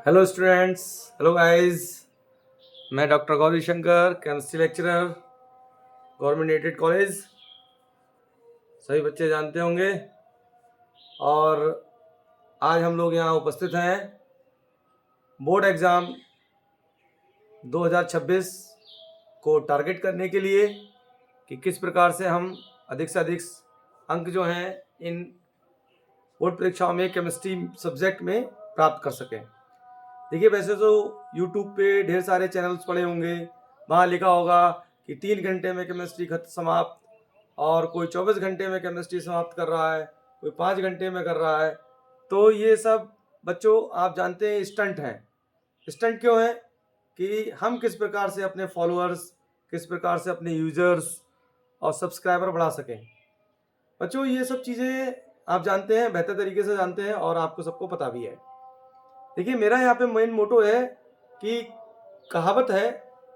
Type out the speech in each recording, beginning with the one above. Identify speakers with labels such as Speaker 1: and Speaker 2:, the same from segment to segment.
Speaker 1: Hello students, hello guys. मैं doctor Gauri Shankar, chemistry lecturer, government aided college. सभी बच्चे जानते होंगे। और आज हम लोग यहाँ उपस्थित हैं बोर्ड एग्ज़ाम 2026 को टारगेट करने के लिए कि किस प्रकार से हम अधिक से अधिक अंक जो हैं इन बोर्ड परीक्षाओं में केमिस्ट्री सब्जेक्ट में प्राप्त कर सकें। देखिए, वैसे तो YouTube पे ढेर सारे चैनल्स पड़े होंगे, वहाँ लिखा होगा कि 3 घंटे में केमिस्ट्री खत्म समाप्त, और कोई 24 घंटे में केमिस्ट्री समाप्त कर रहा है, कोई 5 घंटे में कर रहा है। तो ये सब बच्चों आप जानते हैं स्टंट हैं। स्टंट क्यों है कि हम किस प्रकार से अपने फॉलोअर्स, किस प्रकार से अपने यूजर्स और सब्सक्राइबर बढ़ा सकें। बच्चों ये सब चीज़ें आप जानते हैं, बेहतर तरीके से जानते हैं और आपको सबको पता भी है। देखिए, मेरा यहाँ पे मेन मोटो है कि कहावत है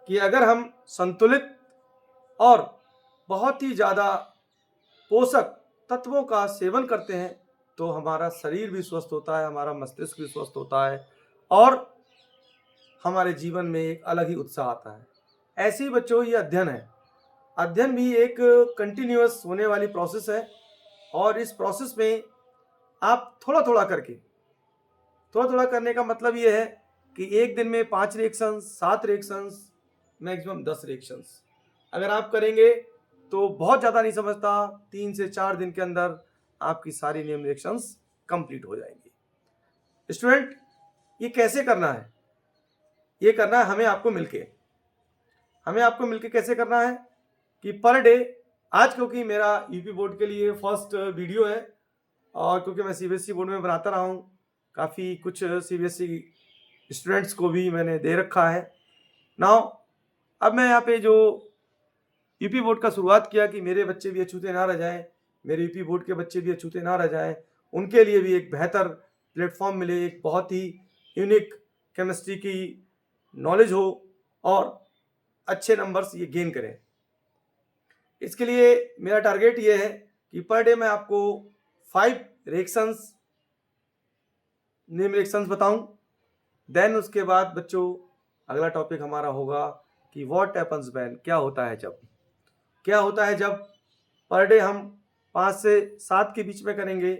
Speaker 1: कि अगर हम संतुलित और बहुत ही ज़्यादा पोषक तत्वों का सेवन करते हैं तो हमारा शरीर भी स्वस्थ होता है, हमारा मस्तिष्क भी स्वस्थ होता है और हमारे जीवन में एक अलग ही उत्साह आता है। ऐसे ही बच्चों ये अध्ययन है। अध्ययन भी एक कंटिन्यूअस होने वाली प्रोसेस है और इस प्रोसेस में आप थोड़ा थोड़ा करने का मतलब ये है कि एक दिन में 5 रिएक्शंस, 7 रिएक्शंस, मैक्सिमम 10 रिएक्शंस अगर आप करेंगे तो बहुत ज़्यादा नहीं समझता, 3 से 4 दिन के अंदर आपकी सारी नेम रिएक्शंस कंप्लीट हो जाएंगी। स्टूडेंट, ये कैसे करना है? ये करना है हमें आपको मिलके कैसे करना है कि पर डे, आज क्योंकि मेरा यूपी बोर्ड के लिए फर्स्ट वीडियो है और क्योंकि मैं सीबीएसई बोर्ड में बनाता रहा हूँ, काफ़ी कुछ सीबीएसई स्टूडेंट्स को भी मैंने दे रखा है। नाउ अब मैं यहाँ पे जो यूपी बोर्ड का शुरुआत किया कि मेरे बच्चे भी अछूते ना रह जाएं, मेरे यूपी बोर्ड के बच्चे भी अछूते ना रह जाएं, उनके लिए भी एक बेहतर प्लेटफॉर्म मिले, एक बहुत ही यूनिक केमिस्ट्री की नॉलेज हो और अच्छे नंबर्स ये गेन करें। इसके लिए मेरा टारगेट ये है कि पर डे मैं आपको 5 रिएक्शंस, नेम रिएक्शंस बताऊं। देन उसके बाद बच्चों अगला टॉपिक हमारा होगा कि व्हाट हैपन्स व्हेन, क्या होता है जब पर डे हम 5 से 7 के बीच में करेंगे।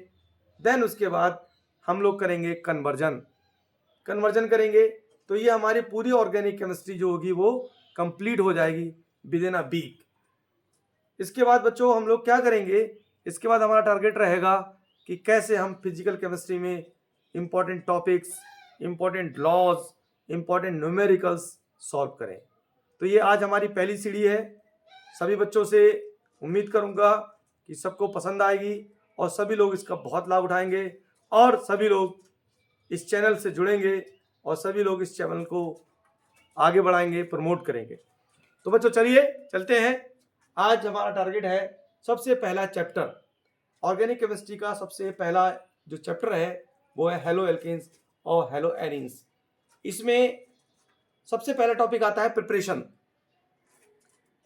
Speaker 1: देन उसके बाद हम लोग करेंगे कन्वर्जन करेंगे तो ये हमारी पूरी ऑर्गेनिक केमिस्ट्री जो होगी वो कंप्लीट हो जाएगी विद इन अ वीक। इसके बाद बच्चों हम लोग क्या करेंगे, इसके बाद हमारा टारगेट रहेगा कि कैसे हम फिजिकल केमिस्ट्री में important topics, important laws, important numericals solve करें। तो ये आज हमारी पहली सीढ़ी है। सभी बच्चों से उम्मीद करूंगा कि सबको पसंद आएगी और सभी लोग इसका बहुत लाभ उठाएंगे और सभी लोग इस चैनल से जुड़ेंगे और सभी लोग इस चैनल को आगे बढ़ाएंगे, प्रमोट करेंगे। तो बच्चों चलिए चलते हैं। आज हमारा टारगेट है सबसे पहला चैप्टर ऑर्गेनिक केमिस्ट्री का। सबसे पहला जो चैप्टर है वो है हेलो एल्केन्स और हेलो एरीन्स। इसमें सबसे पहला टॉपिक आता है प्रिपरेशन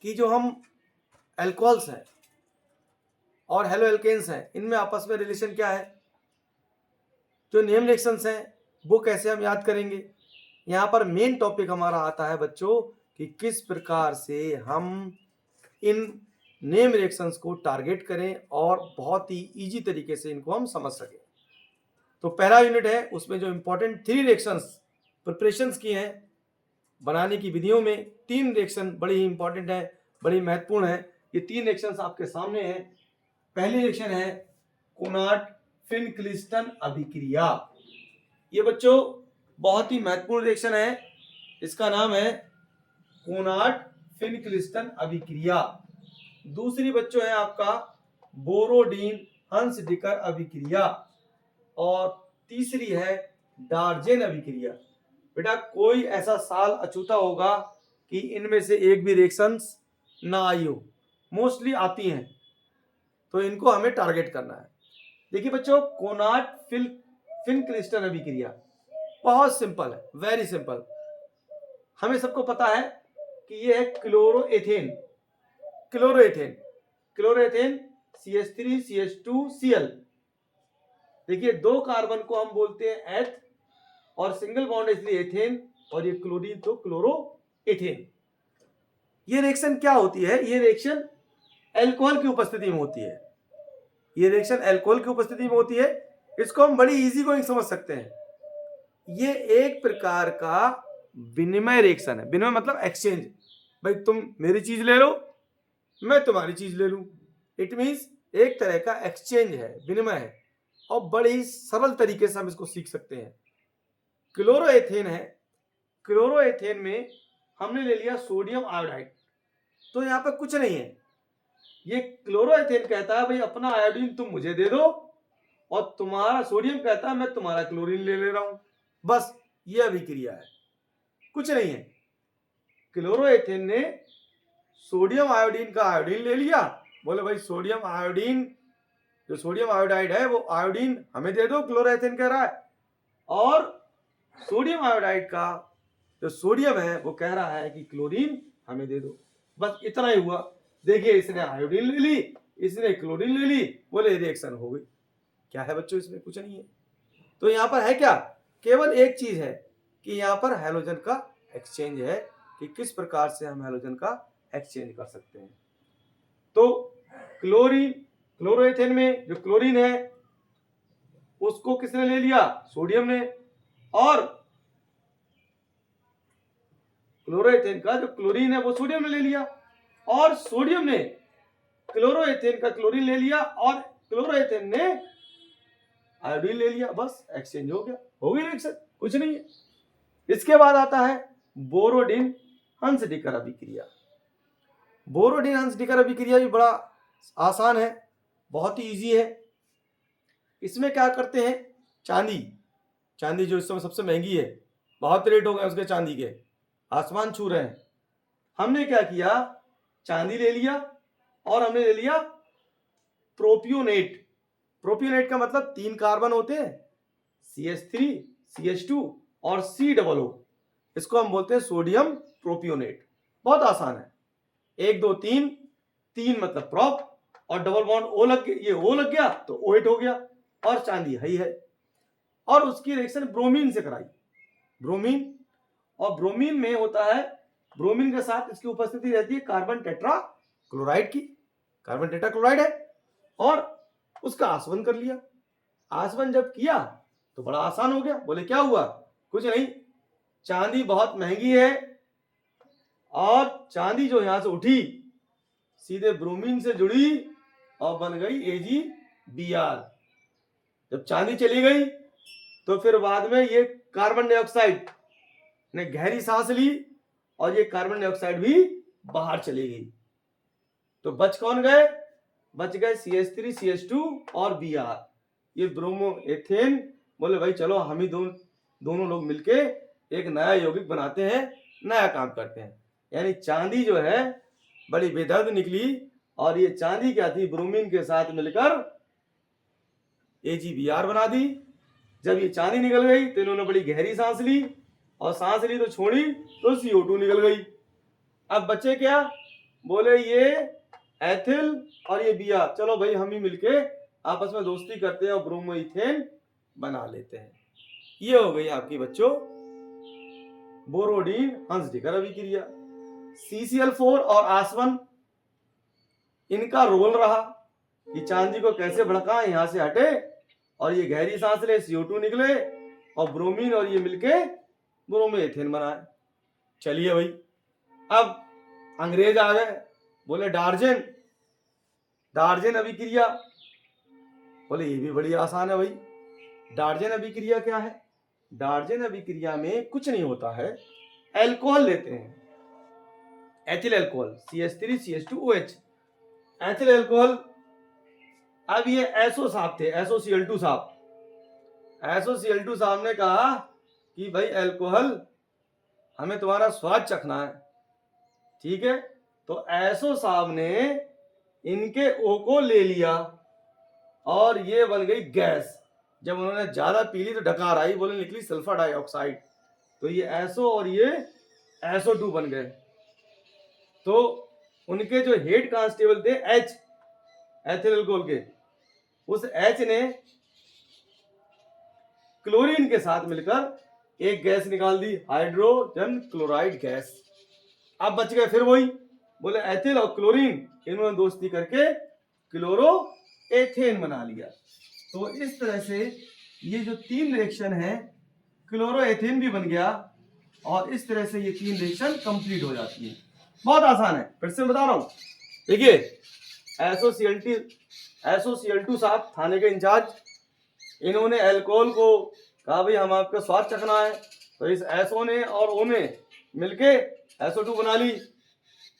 Speaker 1: कि जो हम एल्कोहल्स हैं और हेलो एल्केन्स हैं, इनमें आपस में रिलेशन क्या है, जो नेम रिएक्शंस हैं वो कैसे हम याद करेंगे। यहाँ पर मेन टॉपिक हमारा आता है बच्चों कि किस प्रकार से हम इन नेम रिएक्शंस को टारगेट करें और बहुत ही इजी तरीके से इनको हम समझ सकें। तो पहला यूनिट है, उसमें जो इंपॉर्टेंट 3 रिएक्शंस प्रिपरेशंस की हैं बनाने की विधियों में, 3 रिएक्शन बड़ी ही इंपॉर्टेंट है, बड़ी महत्वपूर्ण है। ये 3 रिएक्शंस आपके सामने हैं। पहली रिएक्शन है कोनार्ड फिनक्लिस्टन अभिक्रिया। ये बच्चों बहुत ही महत्वपूर्ण रिएक्शन है, इसका नाम है कोनार्ड फिनक्लिस्टन अभिक्रिया। दूसरी बच्चों है आपका बोरोडीन हंसडिकर अभिक्रिया और तीसरी है डार्जेन अभिक्रिया। बेटा कोई ऐसा साल अछूता होगा कि इनमें से एक भी रिएक्शंस ना आई हो, मोस्टली आती हैं, तो इनको हमें टारगेट करना है। देखिए बच्चों, कोनार्ड फिनक्लिस्टन अभिक्रिया बहुत सिंपल है, वेरी सिंपल। हमें सबको पता है कि ये है क्लोरोएथेन CH3CH2Cl। देखिए 2 कार्बन को हम बोलते हैं एथ और सिंगल बॉन्ड है इसलिए एथेन, और ये क्लोरीन तो क्लोरो एथेन। ये रिएक्शन क्या होती है? ये रिएक्शन अल्कोहल की उपस्थिति में होती है। ये रिएक्शन अल्कोहल की उपस्थिति में होती है। इसको हम बड़ी इजी गोइंग समझ सकते हैं। ये एक प्रकार का विनिमय रिएक्शन है। विनिमय मतलब एक्सचेंज। भाई तुम मेरी चीज ले लो, मैं तुम्हारी चीज ले लूं। इट मीन्स एक तरह का एक्सचेंज है, विनिमय है, और बड़े ही सरल तरीके से हम इसको सीख सकते हैं। क्लोरोएथेन है। क्लोरोएथेन में हमने ले लिया सोडियम आयोडाइड। तो यहाँ पर कुछ नहीं है। ये क्लोरोएथेन कहता है भाई अपना आयोडीन तुम मुझे दे दो, और तुम्हारा सोडियम कहता है मैं तुम्हारा क्लोरीन ले रहा हूं। बस ये अभिक्रिया है, कुछ नहीं है। क्लोरोएथेन ने सोडियम आयोडीन का आयोडीन ले लिया, बोले भाई सोडियम आयोडीन, जो सोडियम आयोडाइड है वो आयोडीन हमें दे दो, क्लोरोएथेन कह रहा है। और सोडियम आयोडाइड का जो सोडियम है वो कह रहा है कि क्लोरीन हमें दे दो। बस इतना ही हुआ। देखिए इसने आयोडीन ले ली, इसने क्लोरीन ले ली, बोले रिएक्शन हो गई। क्या है बच्चों? इसमें कुछ नहीं है। तो यहाँ पर है क्या? केवल एक चीज है कि यहाँ पर हैलोजन का एक्सचेंज है, कि किस प्रकार से हम हैलोजन का एक्सचेंज कर सकते हैं। तो क्लोरोएथेन में जो क्लोरीन है उसको किसने ले लिया? सोडियम ने। और क्लोरोएथेन का जो क्लोरीन है वो सोडियम ने ले लिया, और सोडियम ने क्लोरोएथेन का क्लोरीन ले लिया, और क्लोरोएथेन ने आयोडीन ले लिया। बस एक्सचेंज हो गया, हो गई रिएक्शन, कुछ नहीं है। इसके बाद आता है बोरोडिन हंसडिकर अभिक्रिया। बोरोडिन हंसडिकर अभिक्रिया भी बड़ा आसान है, बहुत ही इजी है। इसमें क्या करते हैं? चांदी जो इस समय सबसे महंगी है, बहुत रेट हो गए उसके चांदी के, आसमान छू रहे हैं। हमने क्या किया? चांदी ले लिया और हमने ले लिया प्रोपियोनेट। प्रोपियोनेट का मतलब 3 कार्बन होते हैं, CH3, CH2 और COO। इसको हम बोलते हैं सोडियम प्रोपियोनेट। बहुत आसान है, 1 2 3, 3 मतलब प्रोप, और डबल बॉन्ड O लग गया, ये O लग गया तो OH हो गया, और चांदी है। और उसकी रिएक्शन ब्रोमीन से कराई। ब्रोमीन, और ब्रोमीन में होता है, ब्रोमीन के साथ इसकी उपस्थिति रहती है कार्बन टेट्रा क्लोराइड की। कार्बन टेट्रा क्लोराइड है, और उसका आसवन कर लिया। आसवन जब किया तो बड़ा आसान हो गया। बोले क्या हुआ? कुछ नहीं, चांदी बहुत महंगी है, और चांदी जो यहां से उठी सीधे ब्रोमीन से जुड़ी और बन गई AgBr। जब चांदी चली गई तो फिर बाद में ये कार्बन डाइऑक्साइड ने गहरी सांस ली, और ये कार्बन डाइऑक्साइड भी बाहर चली गई। तो बच कौन गए? बच गए CH3, CH2 और Br। ये ब्रोमो एथेन। बोले भाई चलो हम ही दोनों लोग मिलके एक नया यौगिक बनाते हैं, नया काम करते हैं। यानी चांदी जो है बड़ी बेदर्द निकली, और ये चांदी क्या थी? ब्रोमीन के साथ मिलकर AgBr बना दी। जब ये चांदी निकल गई तो इन्होंने बड़ी गहरी सांस ली, और सांस ली तो छोड़ी तो CO2 निकल गई। अब बचे क्या? बोले ये एथिल और ये Br, चलो भाई हम ही मिलके आपस में दोस्ती करते हैं और ब्रोमो इथेन बना लेते हैं। ये हो गई आपकी बच्चों बोरोडिन हंसडिकर अभिक्रिया। CCl4 और आसवन, इनका रोल रहा कि चांदी को कैसे भड़काएं, यहां से हटे और ये गहरी सांस ले, CO2 निकले, और ब्रोमीन और ये मिलके ब्रोमो एथेन बनाए। चलिए भाई, अब अंग्रेज आ गए, बोले डार्जन अभिक्रिया। बोले ये भी बड़ी आसान है भाई। डार्जन अभिक्रिया क्या है? डार्जन अभिक्रिया में कुछ नहीं होता है, अल्कोहल लेते हैं, ethyl alcohol, CH3, CH2OH, ethyl alcohol. अब ये एसओ साहब थे, SOCl2 साहब। SOCl2 साहब ने कहा कि भाई अल्कोहल हमें तुम्हारा स्वाद चखना है, ठीक है। तो एसओ साहब ने इनके O को ले लिया, और ये बन गई गैस। जब उन्होंने ज्यादा पी ली तो डकार आई, बोले निकली सल्फर डाइऑक्साइड। तो ये SO और ये SO2 बन गए। तो उनके जो हेड कांस्टेबल थे H, एथिल अल्कोहल के, उस H ने क्लोरीन के साथ मिलकर एक गैस निकाल दी, हाइड्रोजन क्लोराइड गैस। अब बच गए फिर वही, बोले एथिल और क्लोरीन, इन्होंने दोस्ती करके क्लोरो एथेन बना लिया। तो इस तरह से ये जो 3 रिएक्शन है, क्लोरो एथेन भी बन गया, और इस तरह से ये 3 रिएक्शन कंप्लीट हो जाती है। बहुत आसान है, फिर से बता रहा हूं। देखिए, SOCl2 साहब थाने के इंचार्ज, इन्होंने अल्कोहल को कहा भाई हम आपका स्वाद चखना है, तो इस SO ने और O ने मिलके SO2 बना ली।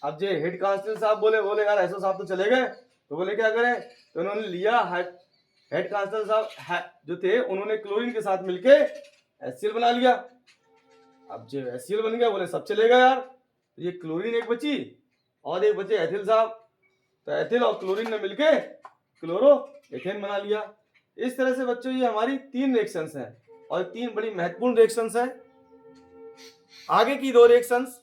Speaker 1: अब जे हेड कांस्टेबल साहब बोले यार SO साहब तो चले गए, तो बोले क्या करें, तो इन्होंने लिया, हेड कांस्टेबल साहब जो थे उन्होंने क्लोरीन के साथ मिलके HCl बना लिया। अब जो HCl बन गया, बोले सब चलेगा यार, तो ये क्लोरीन एक बची और एक बचे एथिल साहब, तो एथिल और क्लोरीन ने मिलके क्लोरो एथेन बना लिया। इस तरह से बच्चों ये हमारी 3 रिएक्शंस हैं, और 3 बड़ी महत्वपूर्ण रिएक्शंस हैं। आगे की 2 रिएक्शंस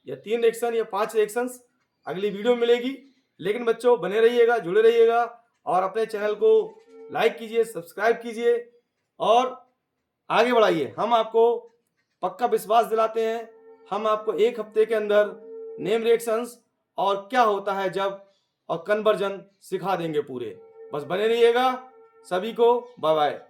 Speaker 1: या 3 रिएक्शन या 5 रिएक्शंस अगली वीडियो में मिलेगी। लेकिन बच्चों बने रहिएगा, जुड़े रहिएगा, और अपने चैनल को लाइक कीजिए, सब्सक्राइब कीजिए और आगे बढ़ाइए। हम आपको पक्का विश्वास दिलाते हैं, हम आपको 1 हफ्ते के अंदर नेम रिएक्शंस और क्या होता है जब और कन्वर्जन सिखा देंगे पूरे। बस बने रहिएगा। सभी को बाय बाय।